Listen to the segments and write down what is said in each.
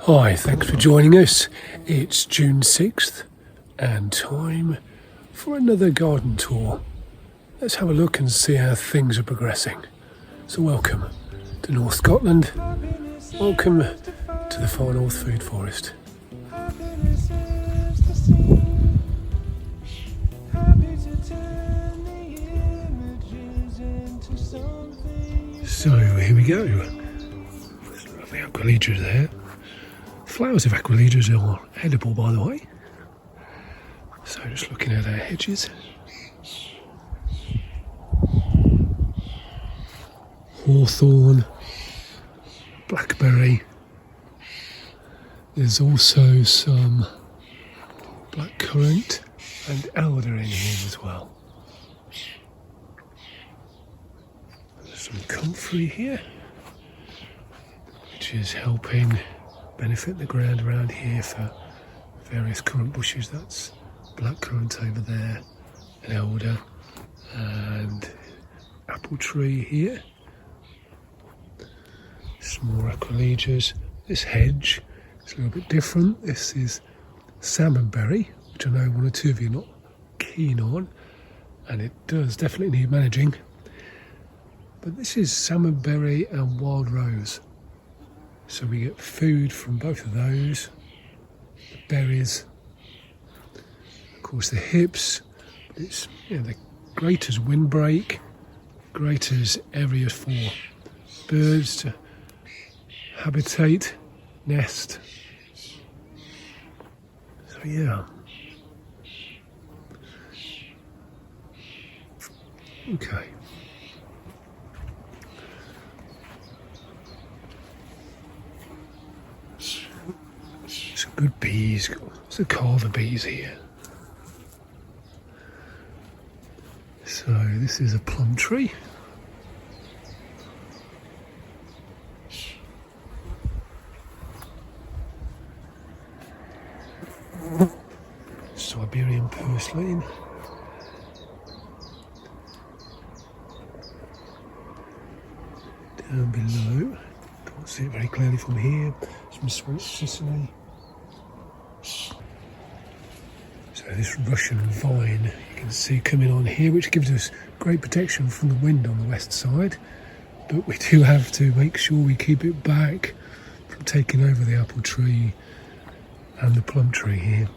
Hi, thanks for joining us. It's June 6th and time for another garden tour. Let's have a look and see how things are progressing. So welcome to North Scotland. Welcome to the Far North Food Forest. So here we go. There's lovely aquilidras there. Flowers of aquilidras are edible, by the way. So just looking at our hedges. Hawthorn, blackberry. There's also some blackcurrant and alder in here as well. There's some comfrey here, which is helping benefit the ground around here for various currant bushes. That's blackcurrant over there, an alder, and apple tree here. Some more aquilidras. This hedge is a little bit different. This is salmonberry, which I know one or two of you are not keen on, and it does definitely need managing. But this is salmonberry and wild rose. So we get food from both of those. The berries, of course the hips. It's the great as windbreak, great as areas for birds to habitate, nest. So yeah. Okay. Some good bees. Lots of carver bees here. So this is a plum tree. Siberian purslane. Down below, can't see it very clearly from here, some sweet cicely. So this Russian vine you can see coming on here, which gives us great protection from the wind on the west side, but we do have to make sure we keep it back from taking over the apple tree and the plum tree here.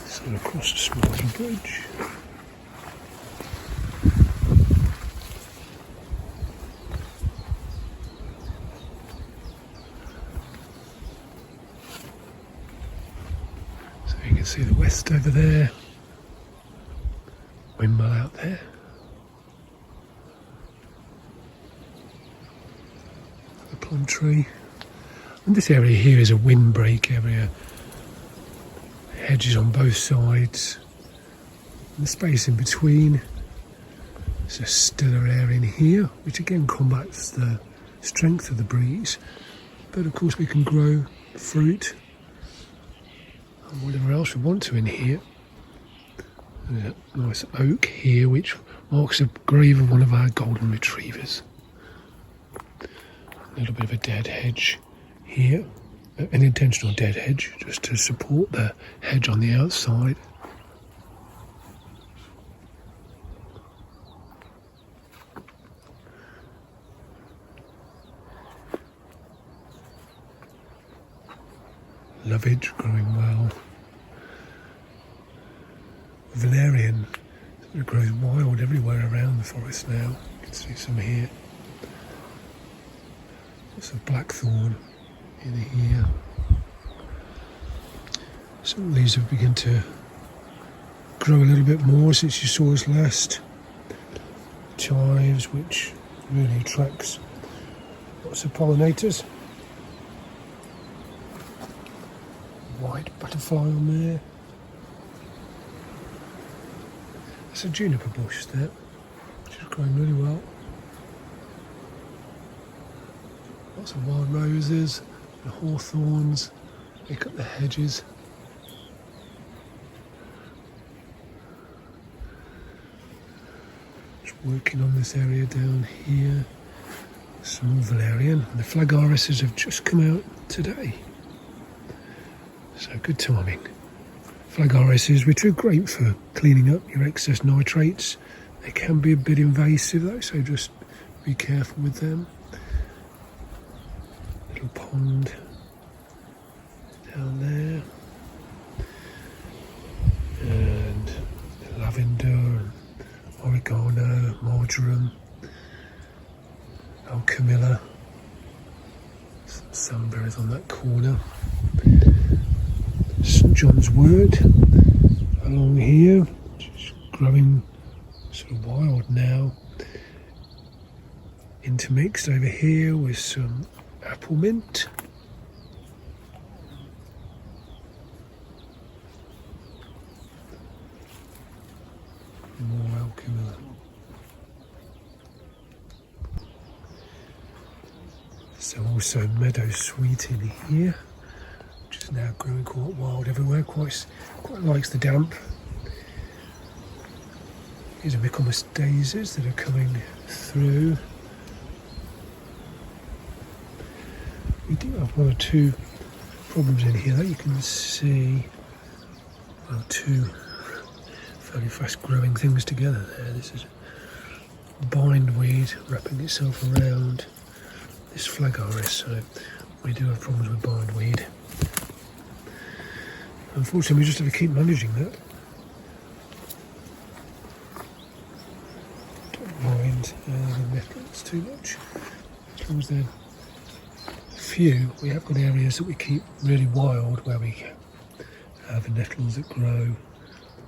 So across a small bridge. So you can see the west over there, windmill out there. The plum tree. And this area here is a windbreak area. Hedges on both sides, and the space in between. There's a stiller area in here, which again combats the strength of the breeze. But of course we can grow fruit and whatever else we want to in here. There's a nice oak here, which marks the grave of one of our golden retrievers. A little bit of a dead hedge here. An intentional dead hedge, just to support the hedge on the outside. Lovage growing well. Valerian that grows wild everywhere around the forest now. You can see some here. Lots of blackthorn in here. Some of these have begun to grow a little bit more since you saw us last. Chives, which really attracts lots of pollinators. White butterfly on there. There's a juniper bush there, which is growing really well. Lots of wild roses. The hawthorns, make up the hedges. Just working on this area down here. Some more valerian. The flagarises have just come out today. So good timing. Flagarises, which are great for cleaning up your excess nitrates. They can be a bit invasive though, so just be careful with them. Little pond down there. And lavender, and oregano, marjoram, Camilla, some sunberries on that corner. St John's wort along here, which is growing sort of wild now. Intermixed over here with some apple mint. More Camilla. So also meadow sweet in here, which is now growing quite wild everywhere, quite likes the damp. Here's a Michaelmas daisies that are coming through. We do have one or two problems in here that you can see. Well, two fairly fast growing things together there. This is bindweed wrapping itself around this flagaris, so we do have problems with bindweed. Unfortunately, we just have to keep managing that. Don't mind the nettles too much. As long as they're few, we have got areas that we keep really wild where we have nettles that grow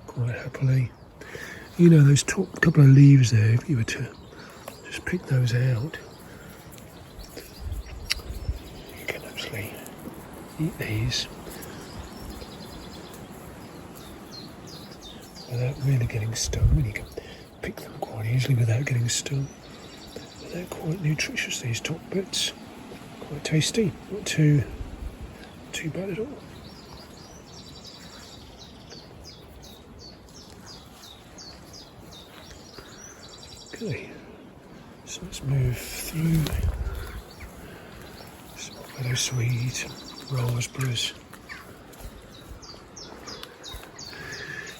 quite happily. You know, those top couple of leaves there, if you were to just pick those out, you can actually eat these without really getting stung. And you can pick them quite easily without getting stung. But they're quite nutritious, these top bits. Quite tasty, not too bad at all. Okay, so let's move through some meadow sweet, raspberries.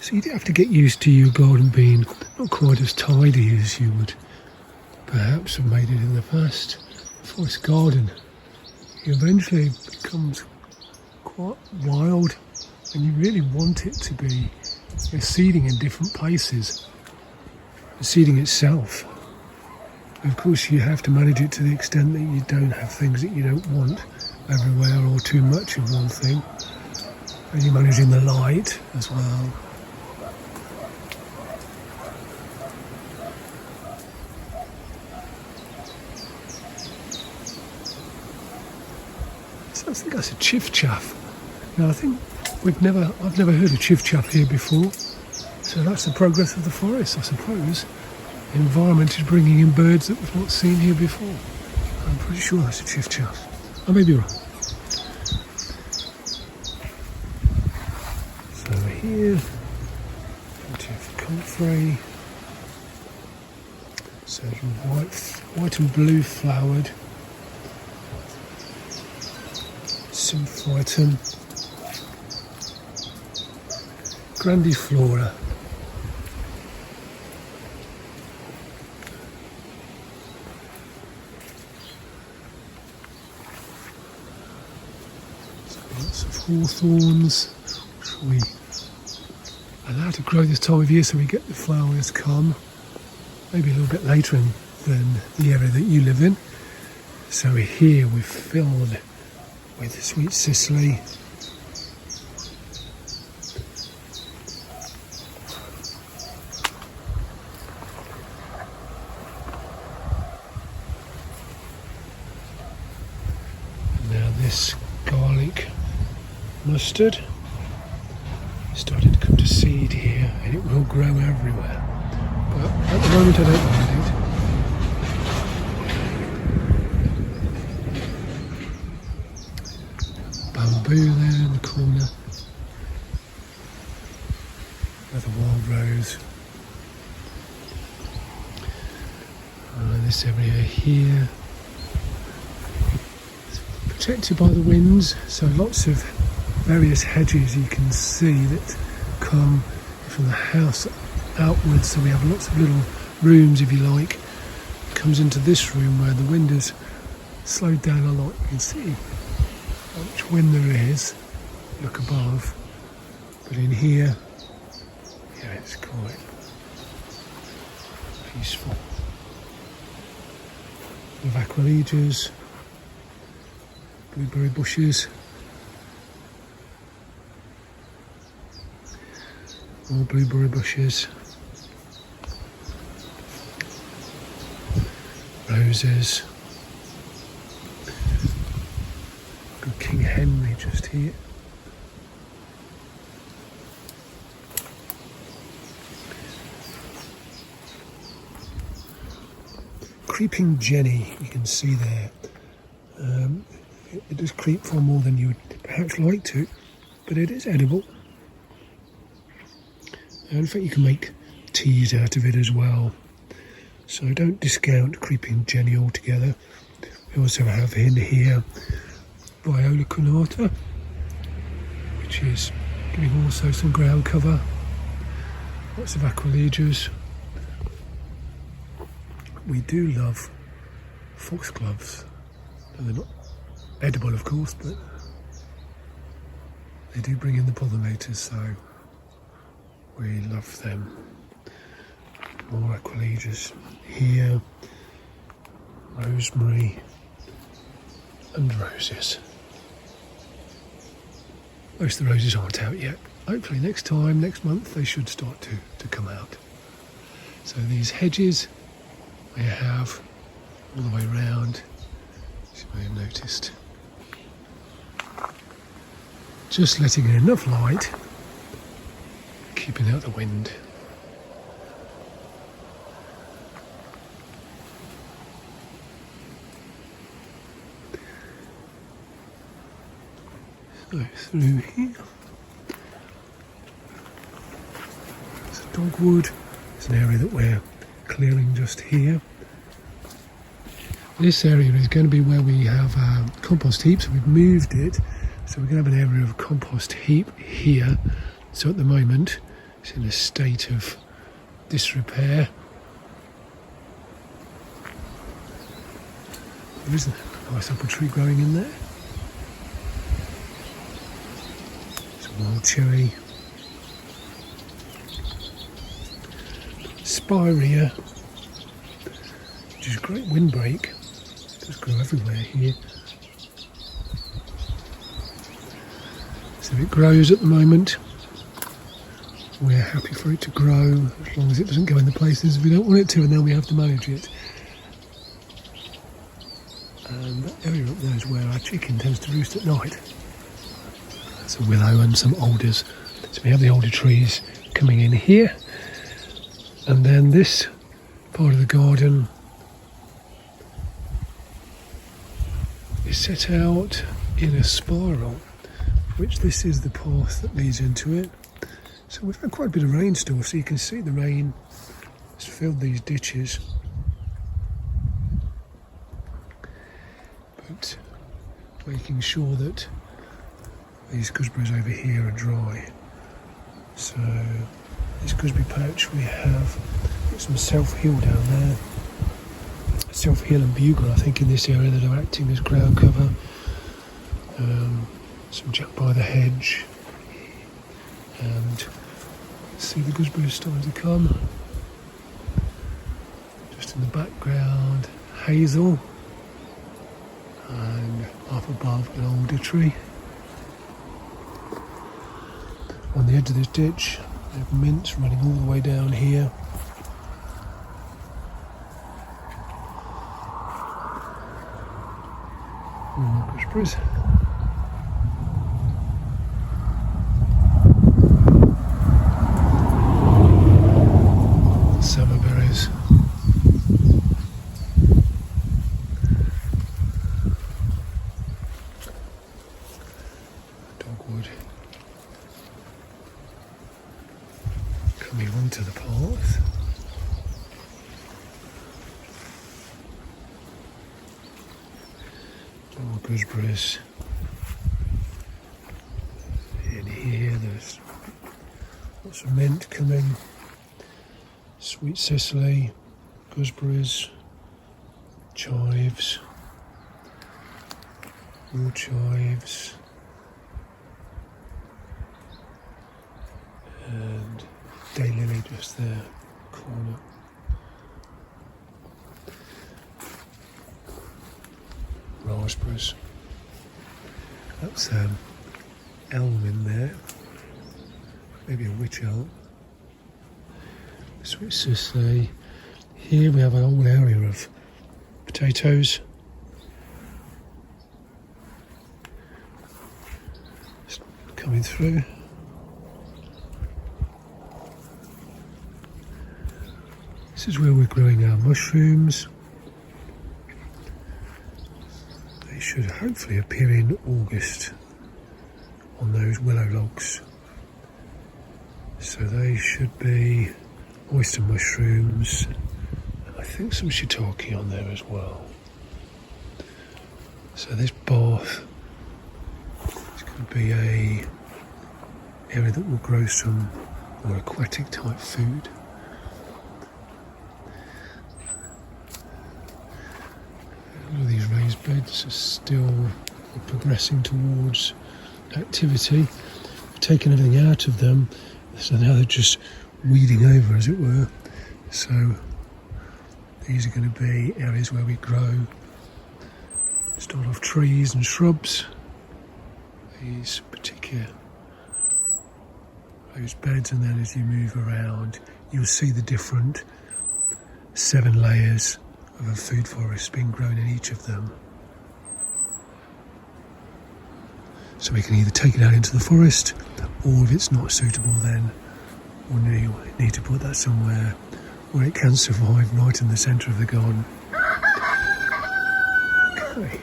So you do have to get used to your garden being not quite as tidy as you would perhaps have made it in the past. A forest garden eventually becomes quite wild, and you really want it to be. You're seeding in different places. The seeding itself, of course, you have to manage it to the extent that you don't have things that you don't want everywhere or too much of one thing, and you're managing the light as well. I think that's a chiff-chaff. Now I think I've never heard of chiff-chaff here before. So that's the progress of the forest, I suppose. The environment is bringing in birds that we've not seen here before. I'm pretty sure that's a chiff-chaff. I may be wrong. So over here, plenty of comfrey. So white and blue flowered. Symphytum, grandiflorum, so lots of hawthorns, which we allow to grow this time of year so we get the flowers come maybe a little bit later than the area that you live in. So here we've filled with the sweet cicely. And now this garlic mustard is starting to come to seed here, and it will grow everywhere. But at the moment I don't mind it. Bamboo there in the corner. Another wild rose. This area here, protected by the winds, so lots of various hedges you can see that come from the house outwards. So we have lots of little rooms, if you like. Comes into this room where the wind has slowed down a lot. You can see how much wind there is. Look above, but in here, yeah, it's quite peaceful. The aqualeges, blueberry bushes, more blueberry bushes, roses, good King Henry just here. Creeping Jenny, you can see there. It does creep far more than you would perhaps like to, but it is edible. And in fact, you can make teas out of it as well. So don't discount creeping Jenny altogether. We also have in here viola crenata, which is giving also some ground cover. Lots of aqualeges. We do love foxgloves. They're not edible, of course, but they do bring in the pollinators, so we love them. More aqualeges here, rosemary and roses. Most of the roses aren't out yet. Hopefully next month, they should start to come out. So these hedges we have all the way round, as you may have noticed. Just letting in enough light, keeping out the wind. So through here, there's a dogwood. It's an area that we're clearing just here. This area is going to be where we have compost heaps. We've moved it, so we're going to have an area of compost heap here. So at the moment, it's in a state of disrepair. There is a nice apple tree growing in there. Some wild cherry. Spirea, which is a great windbreak. It does grow everywhere here. So it grows at the moment. We're happy for it to grow as long as it doesn't go in the places we don't want it to, and then we have to manage it. And that area up there is where our chicken tends to roost at night. There's a willow and some alders. So we have the alder trees coming in here. And then this part of the garden is set out in a spiral, which this is the path that leads into it. So we've had quite a bit of rain still, so you can see the rain has filled these ditches. But making sure that these gooseberries over here are dry. So this gooseberry patch, we have some self-heal down there. Self-heal and bugle, I think, in this area that are acting as ground cover. Some jack by the hedge. And see the gooseberries starting to come. Just in the background, hazel. And up above, an alder tree. On the edge of this ditch, we have mints running all the way down here. More gooseberries. Summer berries. Dogwood. Coming onto the path. More gooseberries. In here there's lots of mint coming, sweet cicely, gooseberries, chives, more chives, and daylily just there, corner. Raspberries. That's elm in there, maybe a witch elm. Sweet cicely. Here we have an whole area of potatoes. Just coming through. This is where we're growing our mushrooms. They should hopefully appear in August on those willow logs. So they should be oyster mushrooms, and I think some shiitake on there as well. So this bath is going to be a area that will grow some more aquatic type food. All of these raised beds are still progressing towards activity. We've taken everything out of them, so now they're just weeding over, as it were. So these are going to be areas where we grow, start off trees and shrubs. These particular raised beds, and then as you move around, you'll see the different 7 layers of a food forest being grown in each of them. So we can either take it out into the forest, or if it's not suitable, then we'll need to put that somewhere where it can survive, right in the centre of the garden. Okay.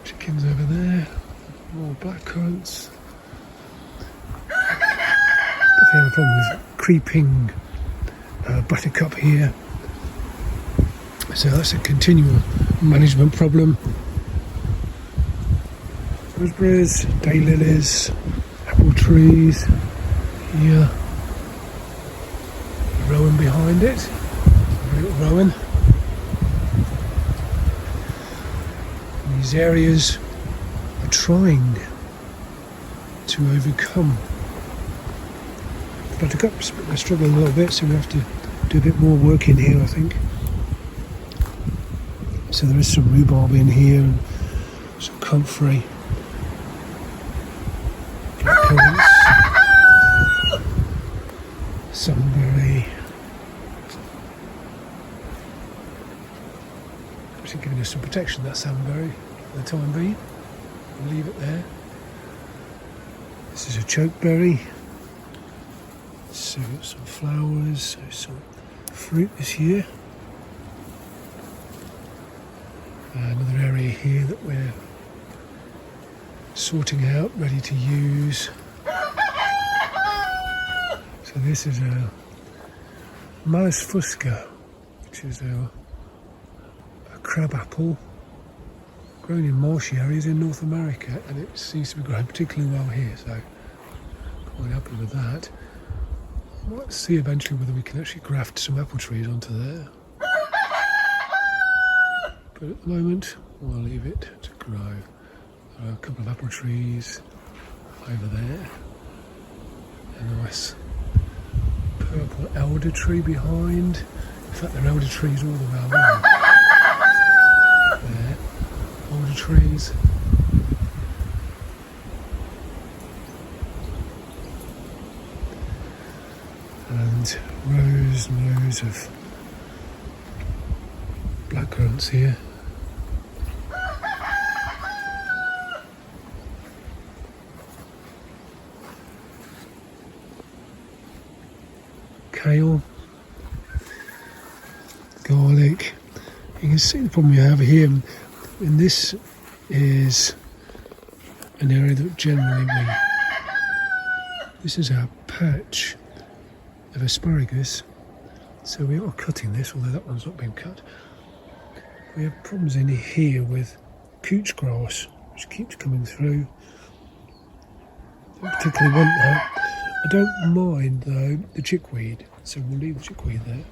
Chickens over there, more blackcurrants. Definitely have a problem with creeping buttercup here. So that's a continual management problem. Gooseberries, daylilies, apple trees here. Rowan behind it, a little rowan. And these areas are trying to overcome the buttercups, but they're struggling a little bit, so we have to do a bit more work in here, I think. So there is some rhubarb in here, and some comfrey, blackcurrants, sunberry. Actually giving us some protection, that sunberry, for the time being. We'll leave it there. This is a chokeberry. So we've got some flowers, so some fruit this year. Another area here that we're sorting out, ready to use. So this is a Malus fusca, which is a crab apple grown in marshy areas in North America, and it seems to be growing particularly well here, so quite happy with that. Let's see eventually whether we can actually graft some apple trees onto there. But at the moment, we'll leave it to grow. There are a couple of apple trees over there. A nice purple alder tree behind. In fact, there are alder trees all the way along. There, alder trees. And rows and rows of blackcurrants here. Kale, garlic. You can see the problem we have here, and this is an area that generally this is our patch of asparagus, So we are cutting this, although that one's not been cut. We have problems in here with couch grass, which keeps coming through. Don't particularly want that. I don't mind though the chickweed, so we'll leave the chickweed there.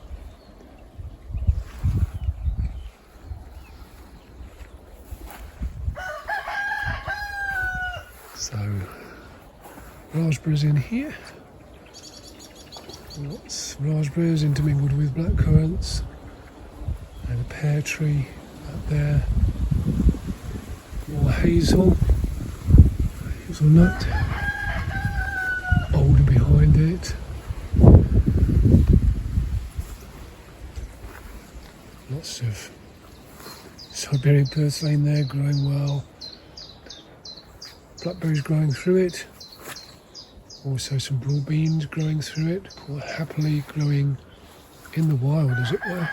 So raspberries in here. Lots of raspberries intermingled with blackcurrants, and a pear tree up there. More hazelnut, alder behind it. Lots of Siberian purslane there growing well. Blackberries growing through it. Also some broad beans growing through it, quite happily growing in the wild, as it were.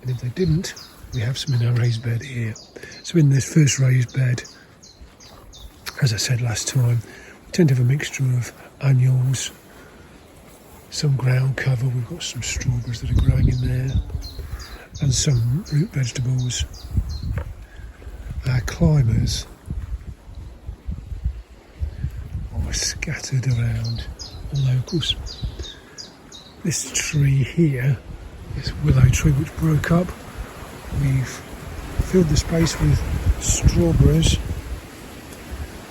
And if they didn't, we have some in our raised bed here. So in this first raised bed, as I said last time, we tend to have a mixture of annuals, some ground cover. We've got some strawberries that are growing in there, and some root vegetables. Our climbers are scattered around, although of course this tree here, this willow tree which broke up, we've filled the space with strawberries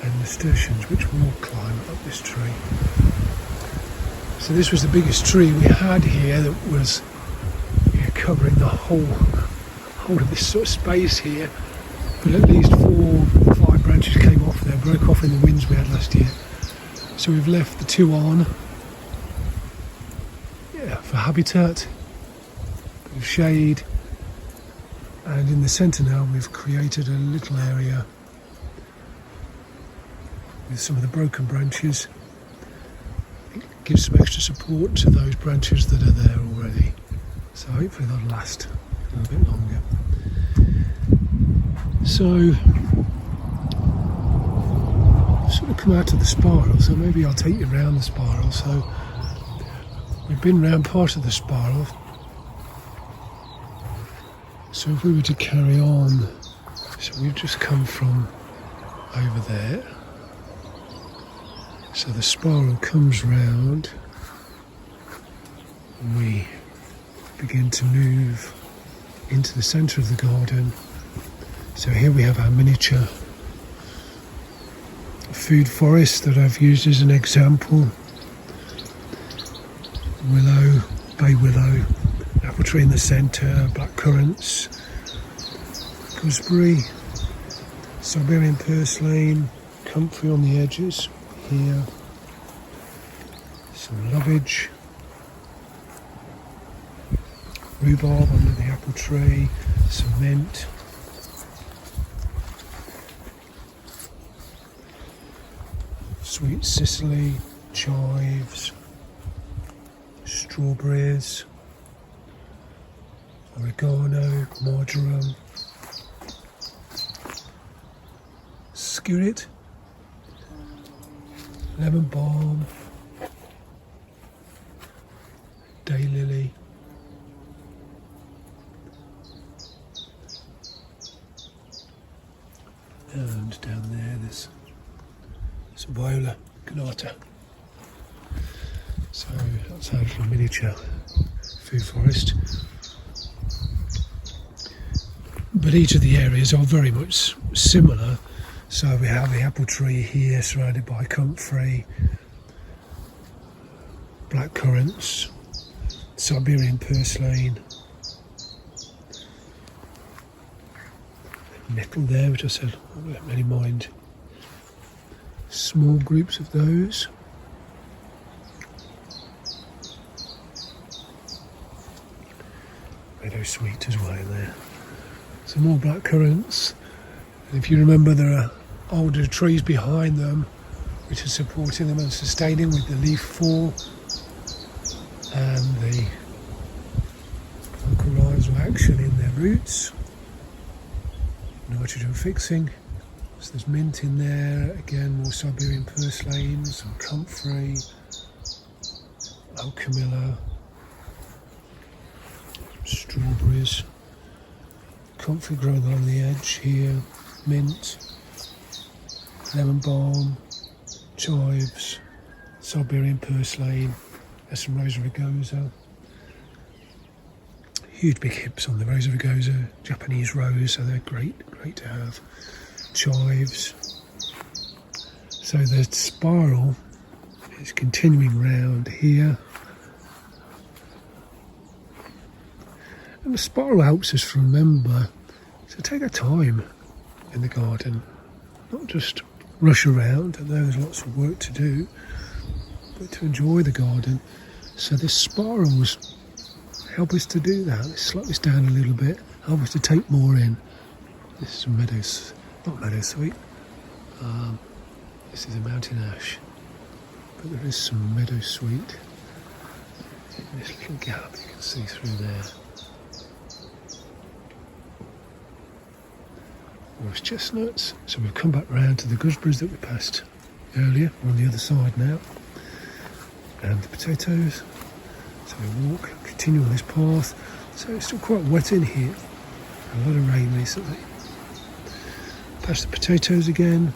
and nasturtiums which will climb up this tree. So this was the biggest tree we had here that was covering the whole of this sort of space here, but at least 4 or 5 branches came off there, broke off in the winds we had last year. So we've left the 2 on, for habitat, bit of shade, and in the centre now we've created a little area with some of the broken branches. It gives some extra support to those branches that are there already, so hopefully they'll last a little bit longer. So sort of come out to the spiral, so maybe I'll take you around the spiral. So we've been round part of the spiral, so if we were to carry on, so we've just come from over there, so the spiral comes round and we begin to move into the centre of the garden. So here we have our miniature food forest that I've used as an example. Willow, bay willow, apple tree in the centre, blackcurrants, gooseberry, Siberian purslane, comfrey on the edges here, some lovage, rhubarb under the apple tree, some mint, sweet cicely, chives, strawberries, oregano, marjoram, skillet, lemon balm, daylily, and down there there's some viola, ganata. So that's our little miniature food forest. But each of the areas are very much similar. So we have the apple tree here surrounded by comfrey, blackcurrants, Siberian purslane, nettle there, which I said I don't really mind. Small groups of those. Meadow sweet as well in there. Some more blackcurrants. And if you remember, there are alder trees behind them which are supporting them and sustaining with the leaf fall and the mycorrhizal action in their roots. Nitrogen fixing. So there's mint in there, again more Siberian purslane, some comfrey, alchemilla, strawberries, comfrey growing along the edge here, mint, lemon balm, chives, Siberian purslane, there's some rosa rugosa. Huge big hips on the rosa rugosa, Japanese rose, so they're great to have. Chives. So the spiral is continuing round here. And the spiral helps us remember to take our time in the garden, not just rush around. I know there's lots of work to do, but to enjoy the garden. So the spirals help us to do that. Let's slow this down a little bit, help us to take more in. This is some meadows, not meadow sweet. This is a mountain ash, but there is some meadow sweet in this little gap you can see through there. There's chestnuts, so we've come back round to the gooseberries that we passed earlier. We're on the other side now, and the potatoes. So we walk, continue on this path. So it's still quite wet in here. A lot of rain recently. Past the potatoes again.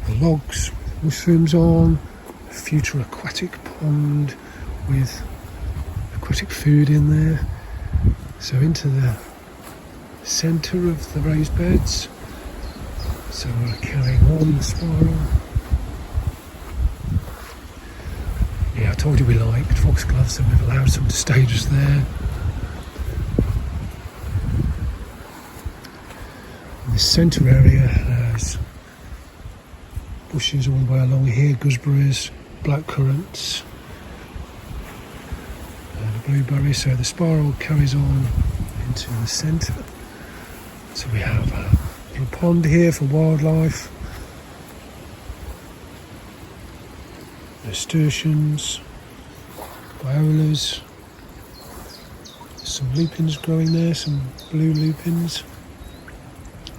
The logs with mushrooms on. A future aquatic pond with aquatic food in there. So into the centre of the raised beds. So we're carrying on the spiral. Yeah, I told you we liked foxgloves, so we've allowed some to stay just there. And the centre area has bushes all the way along here, gooseberries, blackcurrants, and blueberries. So the spiral carries on into the centre. So we have a little pond here for wildlife. Nasturtiums, violas, some lupins growing there, some blue lupins,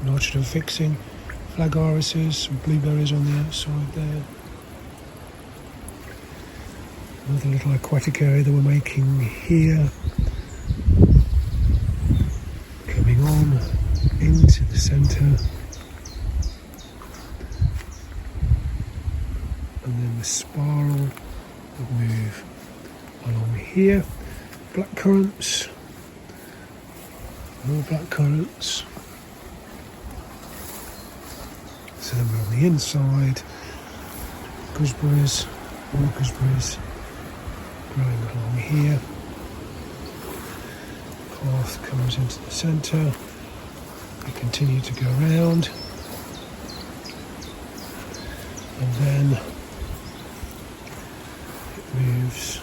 an orchard of fixing, flag irises, some blueberries on the outside there. Another little aquatic area that we're making here, coming on into the centre. And then the spiral would move along here. Blackcurrants, more blackcurrants. So then we're on the inside. Gooseberries, more gooseberries growing along here. Path comes into the centre. We continue to go round. And then moves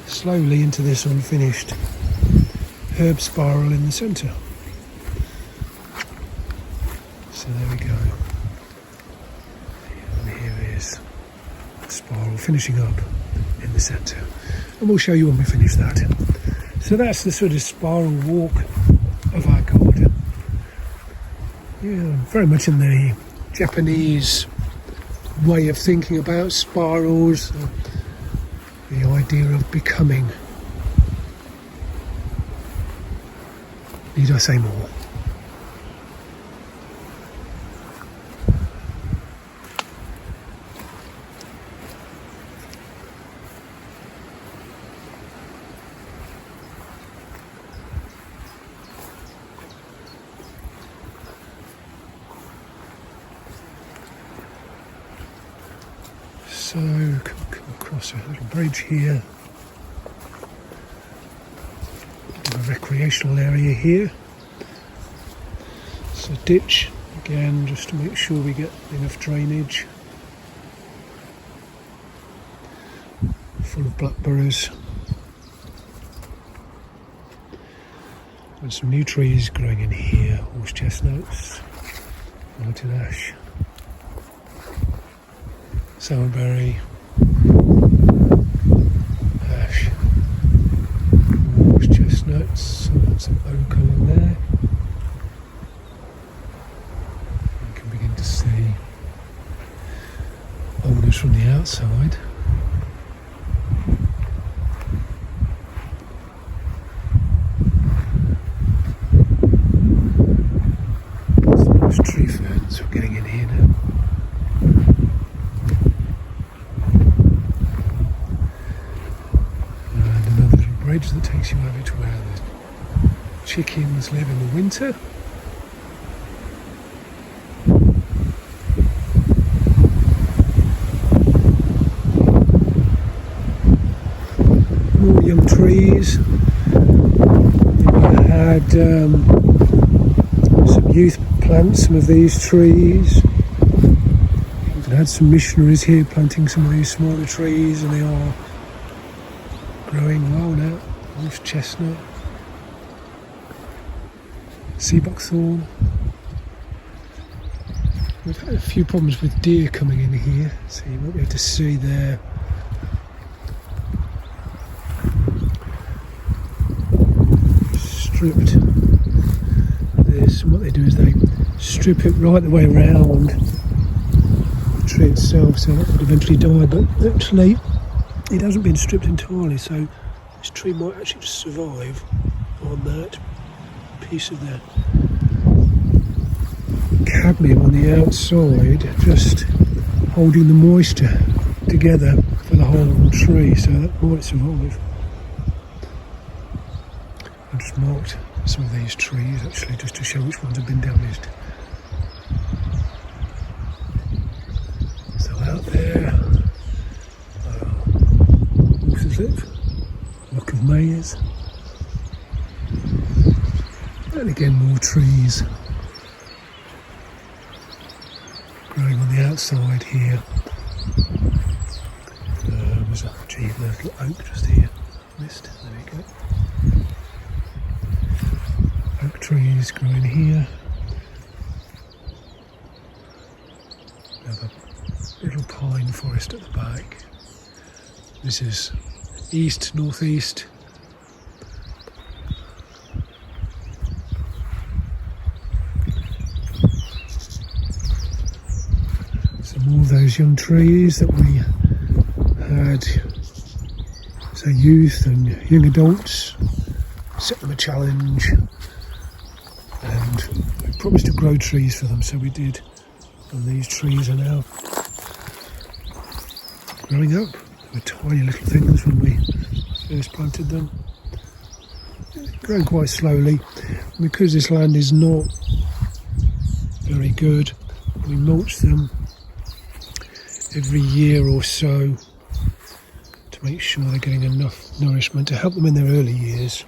slowly into this unfinished herb spiral in the centre. So there we go. And here is the spiral finishing up in the centre. And we'll show you when we finish that. So that's the sort of spiral walk of our garden. Yeah, very much in the Japanese way of thinking about spirals. The idea of becoming. Need I say more? So, come across a little bridge here. A recreational area here. So ditch, again, just to make sure we get enough drainage. Full of blackberries. And some new trees growing in here, horse chestnuts, mountain ash, sourberry, ash, horse chestnuts, some oak along there. You can begin to see alders from the outside. bridge that takes you over to where the chickens live in the winter. More young trees. We had some youth plants, some of these trees. We've had some missionaries here planting some of these smaller trees, and they are growing well now. There's chestnut, seabuckthorn. We've had a few problems with deer coming in here, so you won't be able to see there. Stripped this, and what they do is they strip it right the way around the tree itself, so that would eventually die, but actually it hasn't been stripped entirely, so this tree might actually just survive on that piece of the cadmium on the outside, just holding the moisture together for the whole tree, so that might survive. I've just marked some of these trees actually just to show which ones have been damaged. So out there, horses live, rock of maize, and again more trees growing on the outside here. There's a little oak just here, missed, there we go. Oak trees growing here. Another little pine forest at the back. This is east, northeast. Some more of those young trees that we had, so youth and young adults, set them a challenge. And we promised to grow trees for them, so we did. And these trees are now growing up. They were tiny little things when we first planted them. Growing quite slowly. And because this land is not very good, we mulch them every year or so to make sure they're getting enough nourishment to help them in their early years.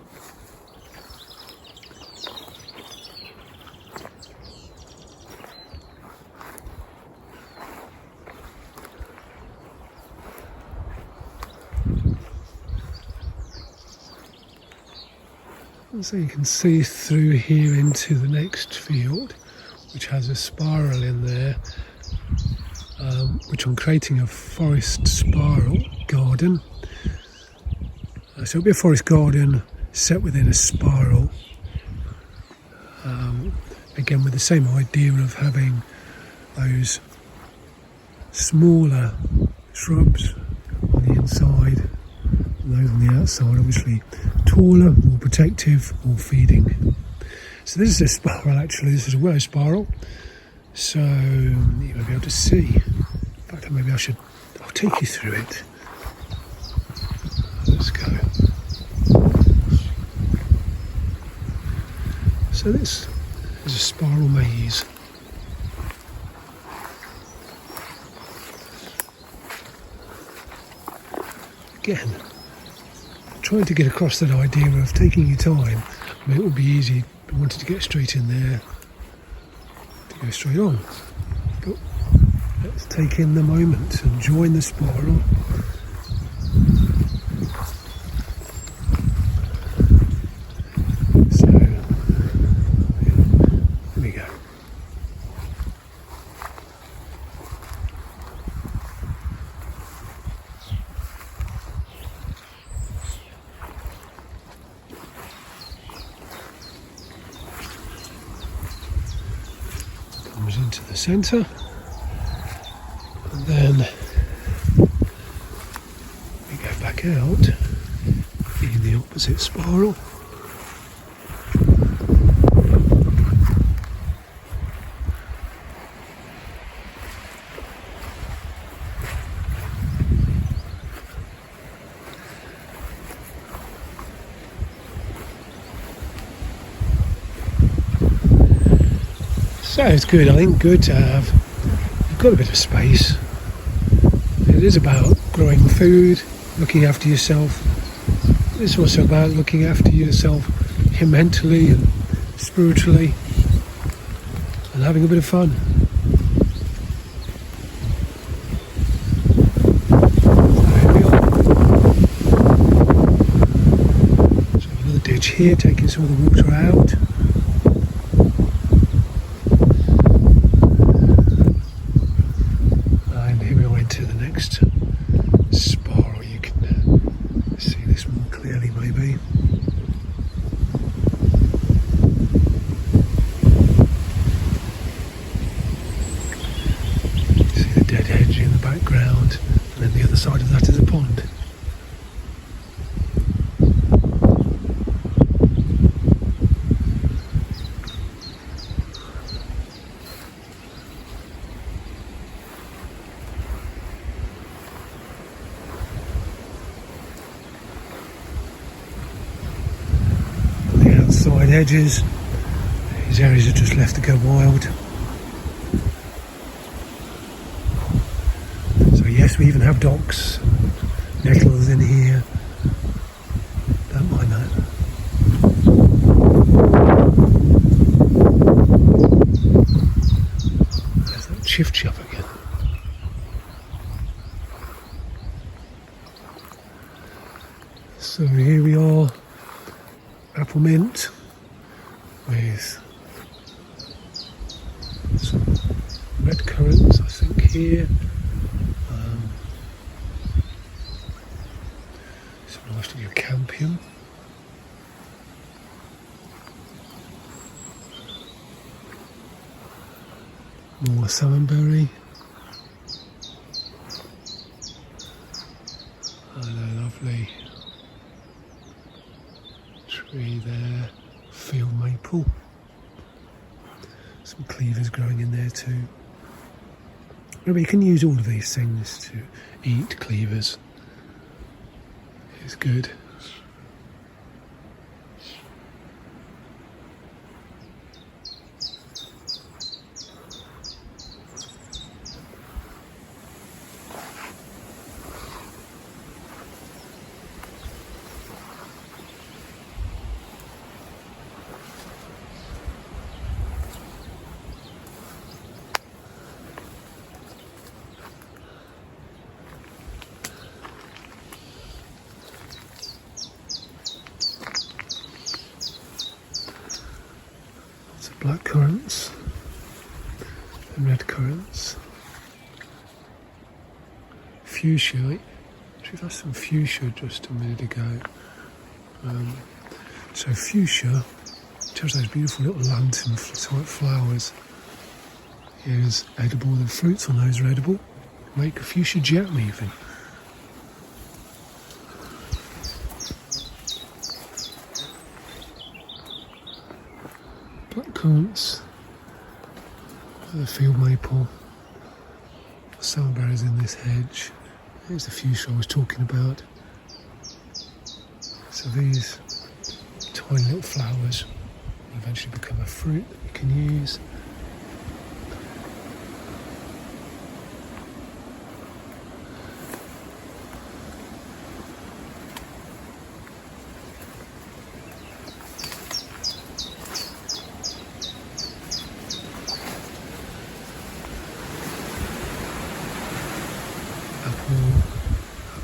So you can see through here into the next field, which has a spiral in there, which I'm creating a forest spiral garden. So it'll be a forest garden set within a spiral, again with the same idea of having those smaller shrubs on the inside, and those on the outside obviously taller, more protective, more feeding. So this is a spiral actually, this is a willow spiral, so you may be able to see. In fact, maybe I'll take you through it. Let's go. So this is a spiral maze. Again, trying to get across that idea of taking your time. I mean, it would be easy if you wanted to get straight in there, to go straight on. But let's take in the moment and join the spiral. So, here we go. Comes into the centre, and then we go back out in the opposite spiral. So it's good, I think, good to have, you've got a bit of space. It is about growing food, looking after yourself. It's also about looking after yourself mentally and spiritually and having a bit of fun. So another ditch here, taking some of the water out. And here we are into the next spar. You can see this more clearly maybe. Dead hedge in the background, and then the other side of that is a pond. The outside hedges, these areas are just left to go wild. Yes, we even have docks, nettles in here. Don't mind that. There's that chiff again. So here we are, apple mint with some red currants, I think, here. Campion. More salmonberry. And a lovely tree there, field maple. Some cleavers growing in there too. Remember, you can use all of these things to eat cleavers. It's good. Black currants and red currants. Fuchsia. Actually, that's some fuchsia just a minute ago. So fuchsia, just those beautiful little lantern type flowers, is edible. The fruits on those are edible. Make a fuchsia jam even. Black currants, the field maple, salmonberries in this hedge. Here's the fuchsia I was talking about. So these tiny little flowers will eventually become a fruit that you can use.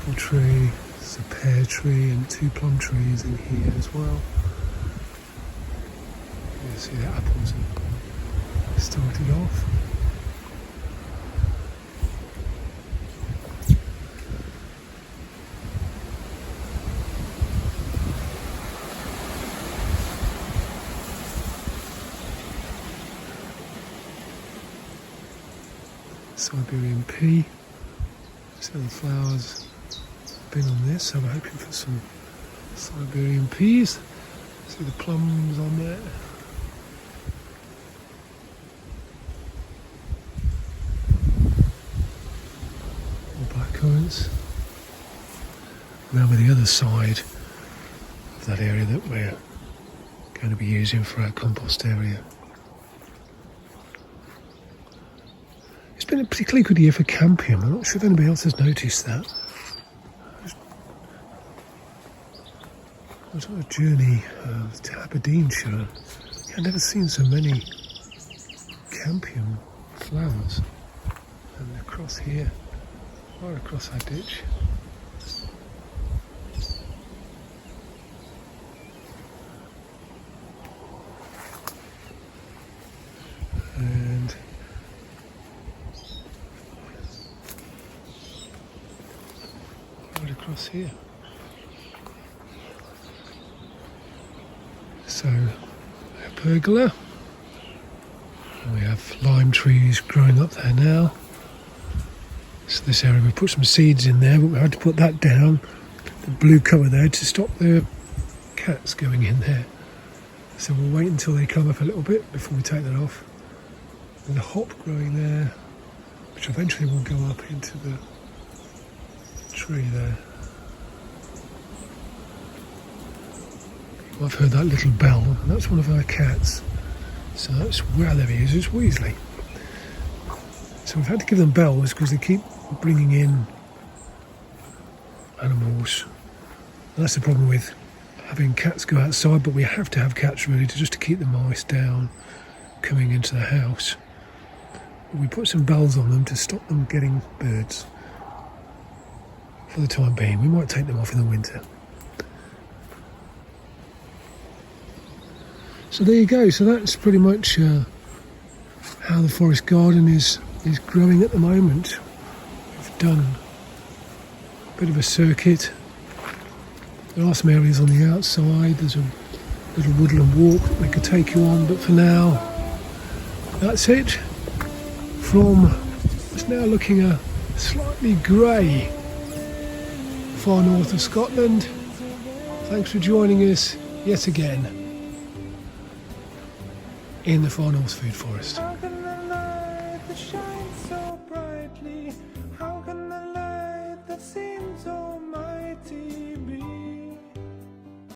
Apple tree, there's a pear tree and 2 plum trees in here as well. You see the apples have started off. Siberian pea. So the flowers have been on this, so I'm hoping for some Siberian peas. See the plums on there. More blackcurrants. Remember the other side of that area that we're going to be using for our compost area. been a particularly good year for campion. I'm not sure if anybody else has noticed that. I was on a journey to Aberdeenshire. I've never seen so many campion flowers. And across here, right across our ditch. And right across here. So, a pergola. And we have lime trees growing up there now. So this area, we put some seeds in there, but we had to put that down, the blue cover there, to stop the cats going in there. So we'll wait until they come up a little bit before we take that off. And the hop growing there, which eventually will go up into the tree there. I've heard that little bell, and that's one of our cats. So that's where there he is, it's Weasley. So we've had to give them bells because they keep bringing in animals. And that's the problem with having cats go outside, but we have to have cats really just to keep the mice down coming into the house. We put some bells on them to stop them getting birds for the time being. We might take them off in the winter. So there you go. So that's pretty much how the forest garden is growing at the moment. We've done a bit of a circuit. There are some areas on the outside. There's a little woodland walk that we could take you on, but for now, that's it. From it's now looking a slightly grey far north of Scotland. Thanks for joining us yet again in the far north food forest.